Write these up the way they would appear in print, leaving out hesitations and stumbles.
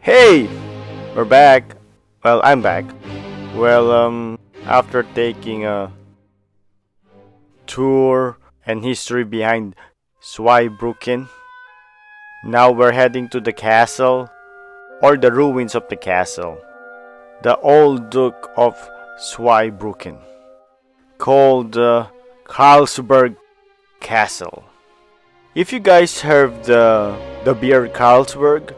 Hey! We're back. Well, I'm back. After taking a tour and history behind Zweibrücken, now we're heading to the castle, or the ruins of the castle. The old Duke of Zweibrücken, called the Carlsberg Castle. If you guys heard the beer Carlsberg,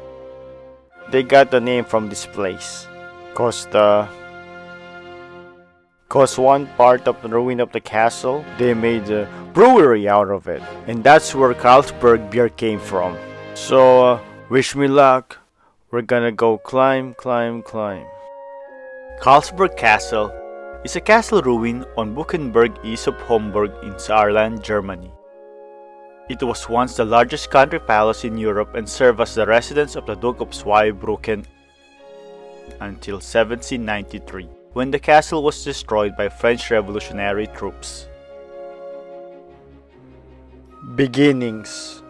they got the name from this place. Cause one part of the ruin of the castle, they made a brewery out of it. And that's where Carlsberg beer came from. So, wish me luck. We're gonna go climb. Carlsberg Castle is a castle ruin on Buchenberg east of Homburg in Saarland, Germany. It was once the largest country palace in Europe and served as the residence of the Duke of Zweibrücken until 1793, when the castle was destroyed by French revolutionary troops. Beginnings.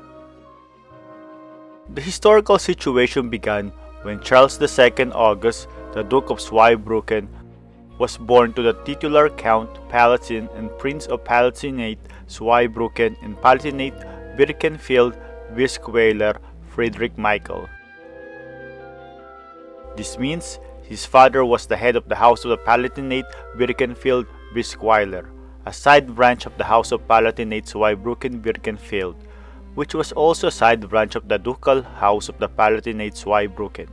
The historical situation began when Charles II August, the Duke of Zweibrücken, was born to the titular Count Palatine and Prince of Palatinate Zweibrücken and Palatinate Birkenfeld-Bisqueiler Friedrich Michael. This means his father was the head of the House of the Palatinate Birkenfeld-Bisqueiler, a side branch of the House of Palatinate Zweibrücken-Birkenfeld, which was also a side branch of the Ducal House of the Palatinate Zweibrücken,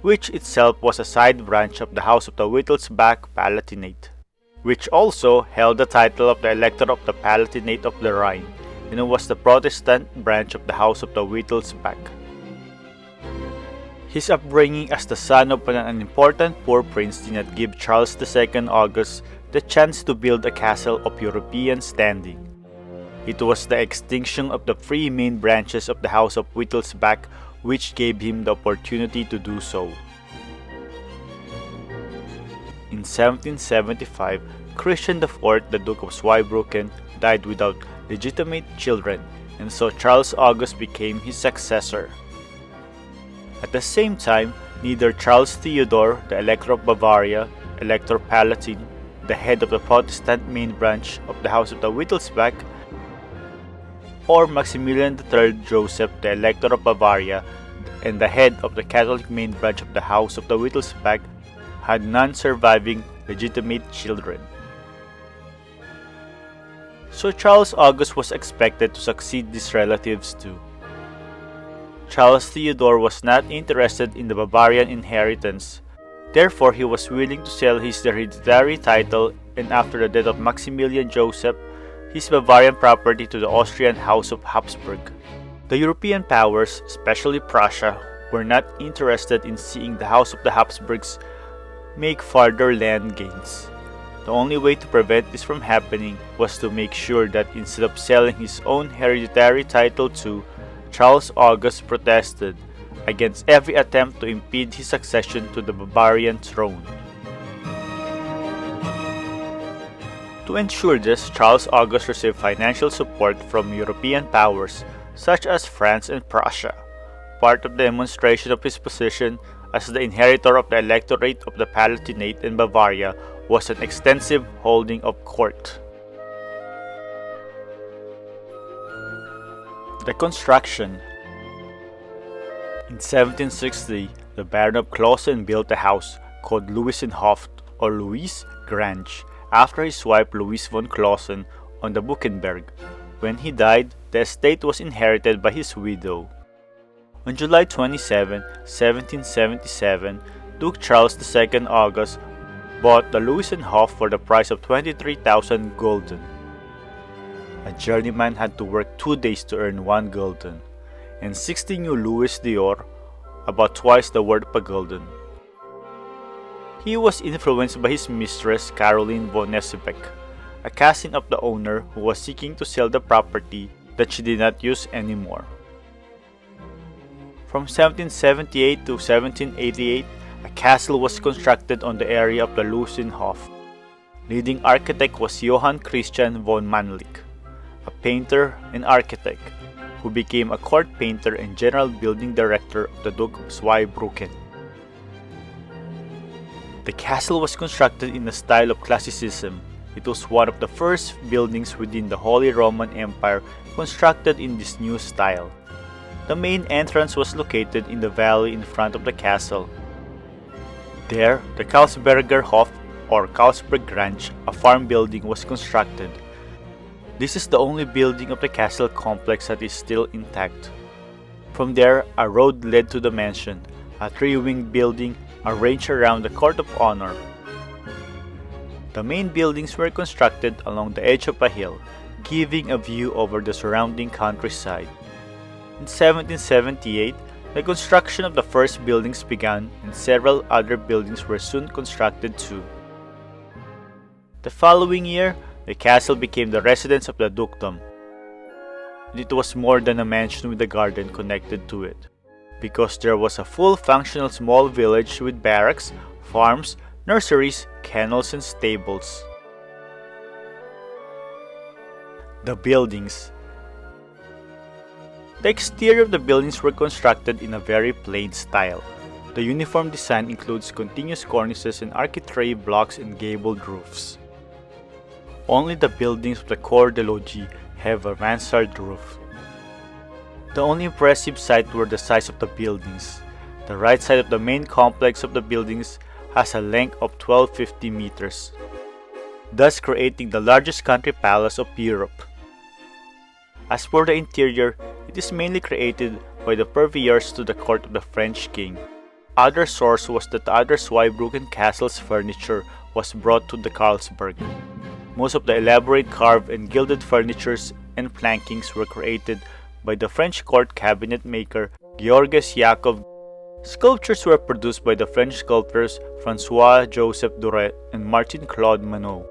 which itself was a side branch of the House of the Wittelsbach Palatinate, which also held the title of the Elector of the Palatinate of the Rhine, and was the Protestant branch of the House of the Wittelsbach. His upbringing as the son of an important poor prince did not give Charles II August the chance to build a castle of European standing. It was the extinction of the three main branches of the House of Wittelsbach which gave him the opportunity to do so. In 1775, Christian IV, the Duke of Zweibrücken, died without legitimate children, and so Charles August became his successor. At the same time, neither Charles Theodore, the Elector of Bavaria, Elector Palatine, the head of the Protestant main branch of the House of the Wittelsbach, or Maximilian III Joseph, the Elector of Bavaria, and the head of the Catholic main branch of the House of the Wittelsbach, had none surviving legitimate children. So Charles August was expected to succeed these relatives too. Charles Theodore was not interested in the Bavarian inheritance, therefore he was willing to sell his hereditary title and after the death of Maximilian Joseph, his Bavarian property to the Austrian House of Habsburg. The European powers, especially Prussia, were not interested in seeing the House of the Habsburgs make further land gains. The only way to prevent this from happening was to make sure that instead of selling his own hereditary title too, Charles August protested against every attempt to impede his succession to the Bavarian throne. To ensure this, Charles August received financial support from European powers such as France and Prussia, part of the demonstration of his position as the inheritor of the electorate of the Palatinate in Bavaria was an extensive holding of court. The construction. In 1760, the Baron of Clausen built a house called Louisenhof or Louis Grange after his wife Louise von Clausen on the Buchenberg. When he died, the estate was inherited by his widow. On July 27, 1777, Duke Charles II August bought the Louisenhof for the price of 23,000 gulden. A journeyman had to work 2 days to earn 1 gulden, and 60 new Louis d'Or, about twice the worth of a gulden. He was influenced by his mistress Caroline von Nessebeck, a cousin of the owner who was seeking to sell the property that she did not use anymore. From 1778 to 1788, a castle was constructed on the area of the Louisenhof. Leading architect was Johann Christian von Mannlich, a painter and architect who became a court painter and general building director of the Duke of Zweibrücken. The castle was constructed in the style of classicism. It was one of the first buildings within the Holy Roman Empire constructed in this new style. The main entrance was located in the valley in front of the castle. There, the Karlsberger Hof or Karlsberg Grange, a farm building, was constructed. This is the only building of the castle complex that is still intact. From there, a road led to the mansion, a three-winged building arranged around the Court of Honor. The main buildings were constructed along the edge of a hill, giving a view over the surrounding countryside. In 1778, the construction of the first buildings began and several other buildings were soon constructed too. The following year, the castle became the residence of the dukedom. It was more than a mansion with a garden connected to it, because there was a full functional small village with barracks, farms, nurseries, kennels, and stables. The buildings. The exterior of the buildings were constructed in a very plain style. The uniform design includes continuous cornices and architrave blocks and gabled roofs. Only the buildings of the Corps de Logis have a mansard roof. The only impressive sight were the size of the buildings. The right side of the main complex of the buildings has a length of 1250 meters, thus creating the largest country palace of Europe. As for the interior, it is mainly created by the purveyors to the court of the French king. Other source was that the other Zweibrücken castle's furniture was brought to the Karlsberg. Most of the elaborate carved and gilded furnitures and plankings were created by the French court cabinet maker Georges Jacob. Sculptures were produced by the French sculptors François-Joseph Duret and Martin-Claude Manot.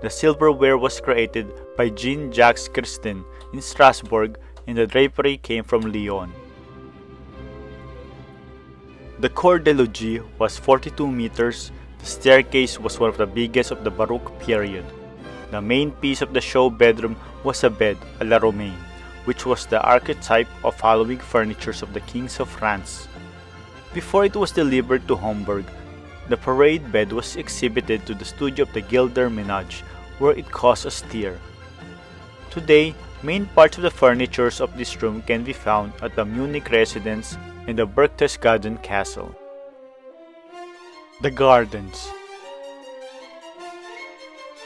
The silverware was created by Jean-Jacques Christin in Strasbourg, and the drapery came from Lyon. The Cour de Logis was 42 meters. The staircase was one of the biggest of the Baroque period. The main piece of the show bedroom was a bed, a la Romaine, which was the archetype of following furnitures of the kings of France. Before it was delivered to Homburg, the parade bed was exhibited to the studio of the Gilder Menage, where it cost a steer. Today, main parts of the furnitures of this room can be found at the Munich residence and the Berchtesgaden castle. The gardens.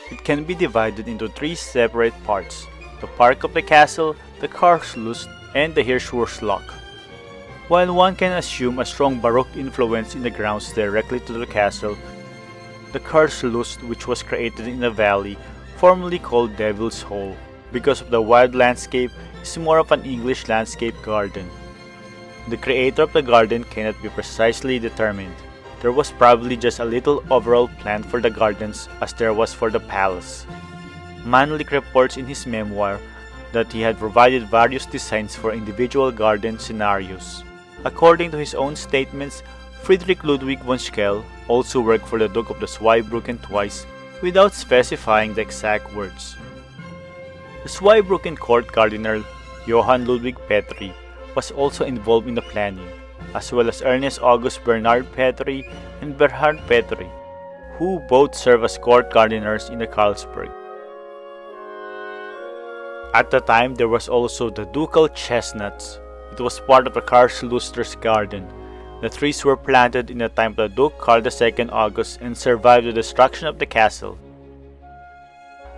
It can be divided into three separate parts: the park of the castle, the Karlslust, and the Hirschwurstloch. While one can assume a strong Baroque influence in the grounds directly to the castle, the Karlslust, which was created in a valley formerly called Devil's Hole, because of the wild landscape, is more of an English landscape garden. The creator of the garden cannot be precisely determined. There was probably just a little overall plan for the gardens as there was for the palace. Manlik reports in his memoir that he had provided various designs for individual garden scenarios. According to his own statements, Friedrich Ludwig von Schell also worked for the Duke of the Zweibrücken twice without specifying the exact words. The Zweibrücken court gardener Johann Ludwig Petri was also involved in the planning, as well as Ernest August Bernard Petri and Bernhard Petri, who both served as court gardeners in the Karlsberg. At the time, there was also the ducal chestnuts. It was part of the Karlsluster's garden. The trees were planted in the time of the Duke Karl II August and survived the destruction of the castle.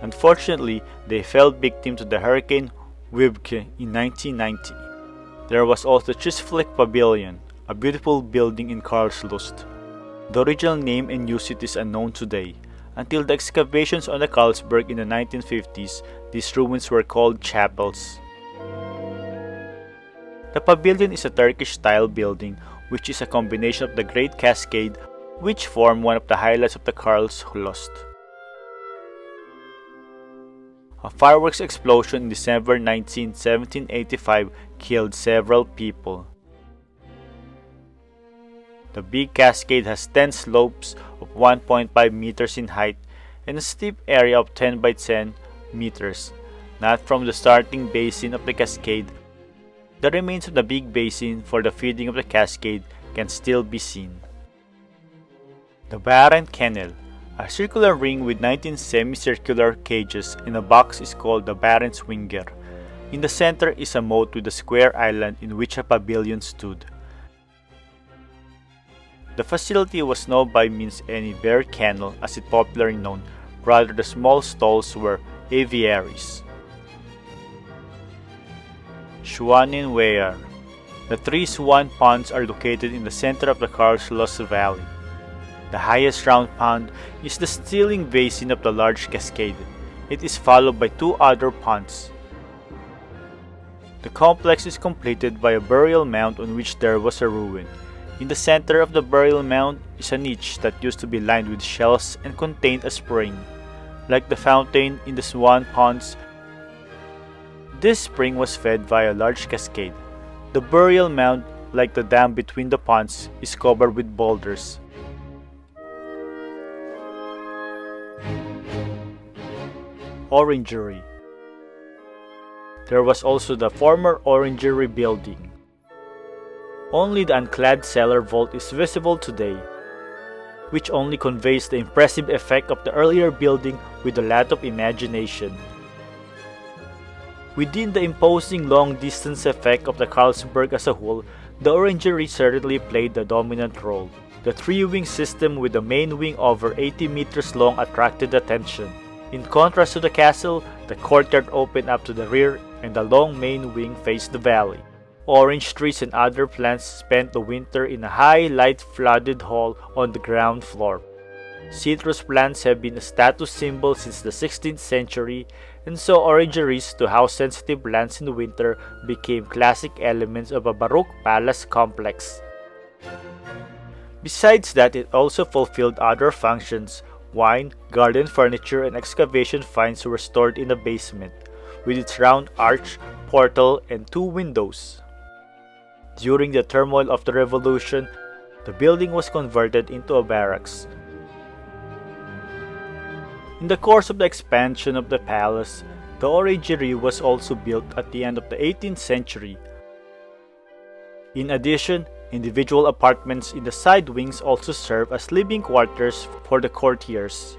Unfortunately, they fell victim to the Hurricane Wiebke in 1990. There was also Chisfleck Pavilion, a beautiful building in Karlslust. The original name and usage is unknown today. Until the excavations on the Karlsberg in the 1950s, these ruins were called chapels. The pavilion is a Turkish-style building which is a combination of the Great Cascade, which form one of the highlights of the Karlslust. A fireworks explosion in December 19, 1785 killed several people. The big cascade has 10 slopes of 1.5 meters in height and a steep area of 10 by 10 meters. Not from the starting basin of the cascade, the remains of the big basin for the feeding of the cascade can still be seen. The Baron Kennel, a circular ring with 19 semicircular cages in a box, is called the Baron's Winger. In the center is a moat with a square island in which a pavilion stood. The facility was no by means any bare kennel as it popularly known, rather the small stalls were aviaries. Schwanenwehr. The three swan ponds are located in the center of the Karlsloss Valley. The highest round pond is the Stilling Basin of the large cascade. It is followed by two other ponds. The complex is completed by a burial mound on which there was a ruin. In the center of the burial mound is a niche that used to be lined with shells and contained a spring. Like the fountain in the swan ponds, this spring was fed via a large cascade. The burial mound, like the dam between the ponds, is covered with boulders. Orangery. There was also the former orangery building. Only the unclad cellar vault is visible today, which only conveys the impressive effect of the earlier building with a lot of imagination. Within the imposing long-distance effect of the Carlsberg as a whole, the orangery certainly played the dominant role. The three-wing system with the main wing over 80 meters long attracted attention. In contrast to the castle, the courtyard opened up to the rear and the long main wing faced the valley. Orange trees and other plants spent the winter in a high, light-flooded hall on the ground floor. Citrus plants have been a status symbol since the 16th century, and so orangeries to house sensitive plants in the winter became classic elements of a Baroque palace complex. Besides that, it also fulfilled other functions. Wine, garden furniture, and excavation finds were stored in the basement, with its round arch, portal, and two windows. During the turmoil of the Revolution, the building was converted into a barracks. In the course of the expansion of the palace, the orangery was also built at the end of the 18th century. In addition, individual apartments in the side wings also serve as living quarters for the courtiers.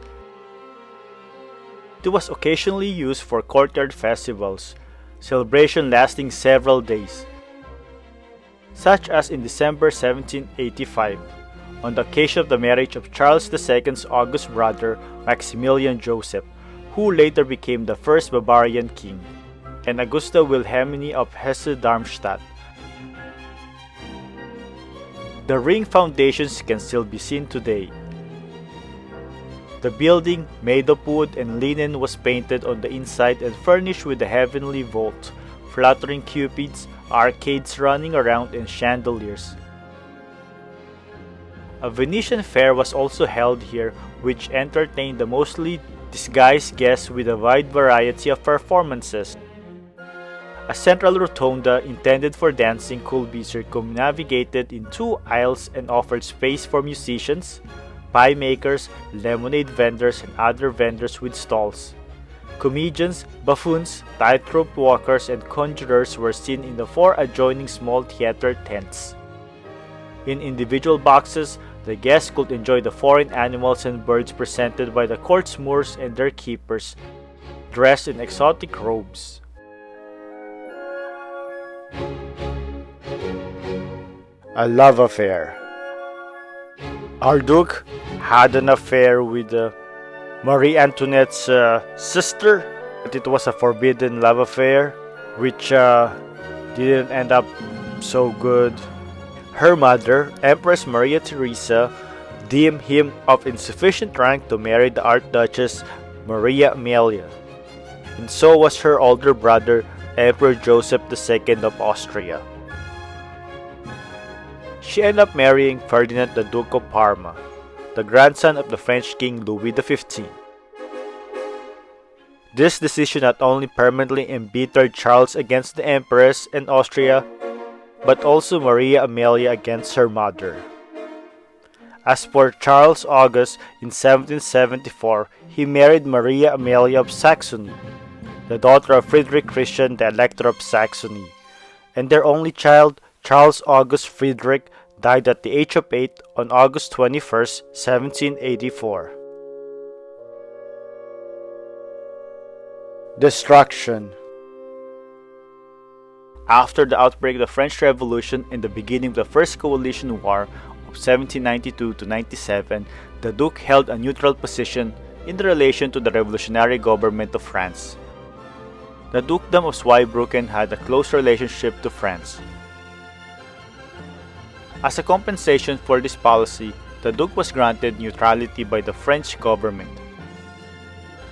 It was occasionally used for courtyard festivals, celebration lasting several days, such as in December 1785, on the occasion of the marriage of Charles II's August brother Maximilian Joseph, who later became the first Bavarian king, and Augusta Wilhelmine of Hesse-Darmstadt. The ring foundations can still be seen today. The building, made of wood and linen, was painted on the inside and furnished with a heavenly vault, fluttering cupids, arcades running around, and chandeliers. A Venetian fair was also held here, which entertained the mostly disguised guests with a wide variety of performances. A central rotunda intended for dancing could be circumnavigated in two aisles and offered space for musicians, pie makers, lemonade vendors, and other vendors with stalls. Comedians, buffoons, tightrope walkers, and conjurers were seen in the four adjoining small theater tents. In individual boxes, the guests could enjoy the foreign animals and birds presented by the court's moors and their keepers, dressed in exotic robes. A love affair. Our Duke had an affair with Marie Antoinette's sister, but it was a forbidden love affair, which didn't end up so good. Her mother, Empress Maria Theresa, deemed him of insufficient rank to marry the Archduchess Maria Amelia, and so was her older brother, Emperor Joseph II of Austria. She ended up marrying Ferdinand the Duke of Parma, the grandson of the French King Louis XV. This decision not only permanently embittered Charles against the Empress and Austria, but also Maria Amelia against her mother. As for Charles August, in 1774, he married Maria Amelia of Saxony, the daughter of Friedrich Christian, the Elector of Saxony, and their only child, Charles August Friedrich, died at the age of 8 on August 21st, 1784. Destruction. After the outbreak of the French Revolution and the beginning of the First Coalition War of 1792 to 97, the Duke held a neutral position in relation to the revolutionary government of France. The Dukedom of Zweibrücken had a close relationship to France. As a compensation for this policy, the Duke was granted neutrality by the French government.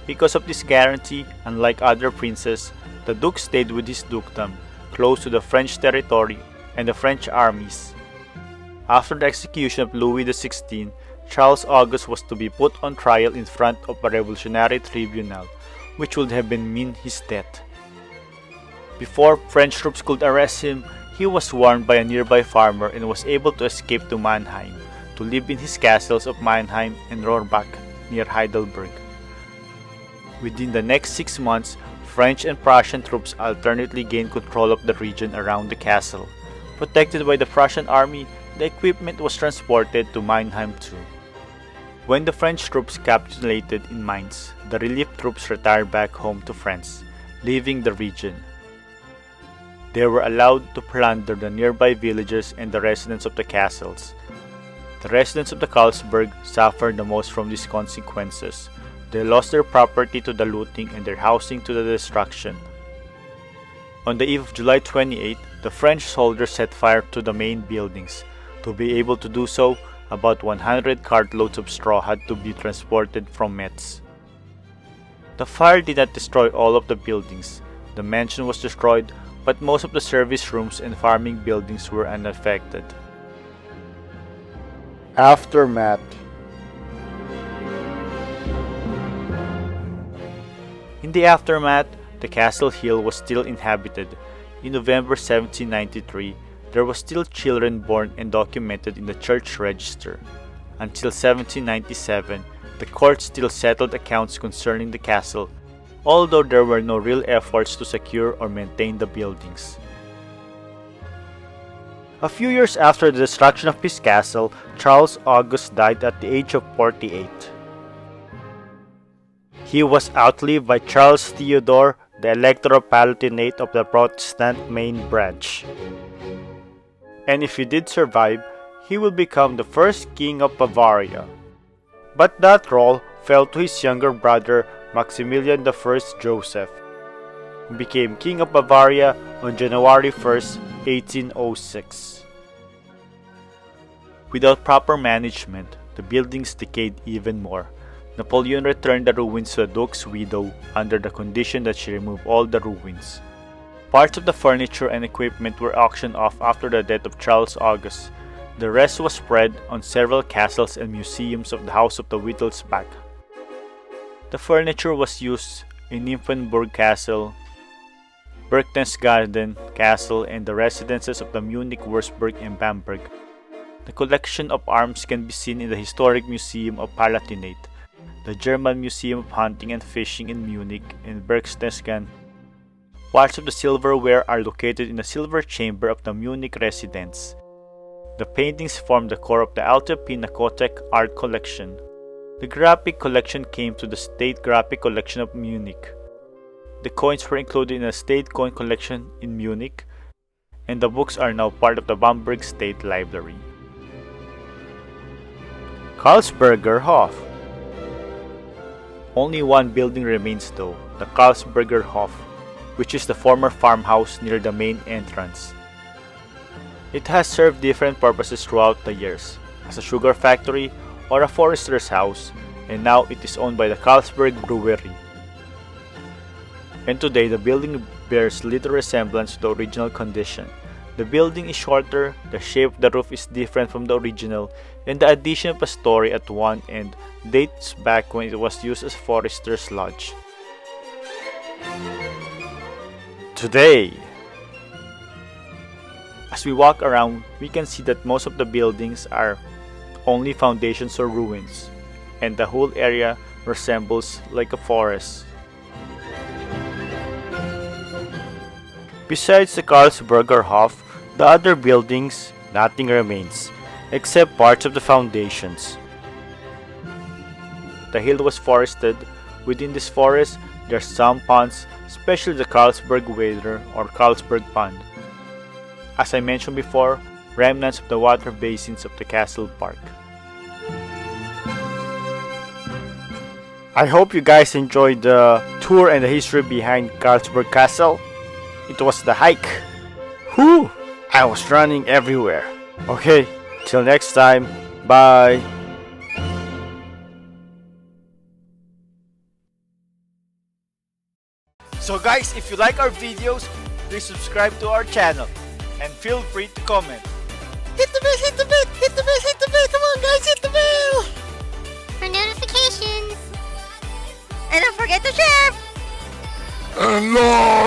Because of this guarantee, unlike other princes, the Duke stayed with his dukedom, close to the French territory and the French armies. After the execution of Louis XVI, Charles August was to be put on trial in front of a revolutionary tribunal, which would have been mean his death. Before French troops could arrest him, he was warned by a nearby farmer and was able to escape to Mannheim, to live in his castles of Mannheim and Rohrbach near Heidelberg. Within the next 6 months, French and Prussian troops alternately gained control of the region around the castle. Protected by the Prussian army, the equipment was transported to Mannheim too. When the French troops capitulated in Mainz, the relief troops retired back home to France, leaving the region. They were allowed to plunder the nearby villages and the residents of the castles. The residents of the Karlsburg suffered the most from these consequences. They lost their property to the looting and their housing to the destruction. On the eve of July 28, the French soldiers set fire to the main buildings. To be able to do so, about 100 cartloads of straw had to be transported from Metz. The fire did not destroy all of the buildings. The mansion was destroyed, but most of the service rooms and farming buildings were unaffected. Aftermath. In the aftermath, the castle hill was still inhabited. In November 1793, there were still children born and documented in the church register. Until 1797, the court still settled accounts concerning the castle, although there were no real efforts to secure or maintain the buildings. A few years after the destruction of his castle, Charles August died at the age of 48. He was outlived by Charles Theodore, the Electoral Palatinate of the Protestant main branch. And if he did survive, he will become the first king of Bavaria. But that role fell to his younger brother Maximilian I Joseph, who became king of Bavaria on January 1st, 1806. Without proper management, the buildings decayed even more. Napoleon returned the ruins to the Duke's widow under the condition that she remove all the ruins. Parts of the furniture and equipment were auctioned off after the death of Charles August. The rest was spread on several castles and museums of the House of the Wittelsbach. The furniture was used in Nymphenburg Castle, Berchtesgaden Castle, and the residences of the Munich, Würzburg, and Bamberg. The collection of arms can be seen in the Historic Museum of Palatinate, the German Museum of Hunting and Fishing in Munich and Berchtesgaden. Parts of the silverware are located in the silver chamber of the Munich residence. The paintings form the core of the Alte Pinakothek art collection. The graphic collection came to the State Graphic Collection of Munich. The coins were included in the State Coin Collection in Munich, and the books are now part of the Bamberg State Library. Karlsberger Hof. Only one building remains though, the Karlsberger Hof, which is the former farmhouse near the main entrance. It has served different purposes throughout the years, as a sugar factory or a forester's house, and now it is owned by the Carlsberg Brewery. And today the building bears little resemblance to the original condition. The building is shorter, the shape of the roof is different from the original, and the addition of a story at one end dates back when it was used as Forester's Lodge. Today, as we walk around, we can see that most of the buildings are only foundations or ruins, and the whole area resembles like a forest. Besides the Karlsberger Hof, the other buildings, nothing remains. except parts of the foundations. The hill was forested. Within this forest, there are some ponds, especially the Carlsberg Wader or Carlsberg Pond. As I mentioned before, remnants of the water basins of the castle park. I hope you guys enjoyed the tour and the history behind Carlsberg Castle. It was the hike. Whew! I was running everywhere. Okay, till next time. Bye. So guys, if you like our videos, please subscribe to our channel and feel free to comment. Hit the bell, hit the bell, hit the bell, hit the bell. Come on guys, hit the bell. For notifications. And don't forget to share! And love!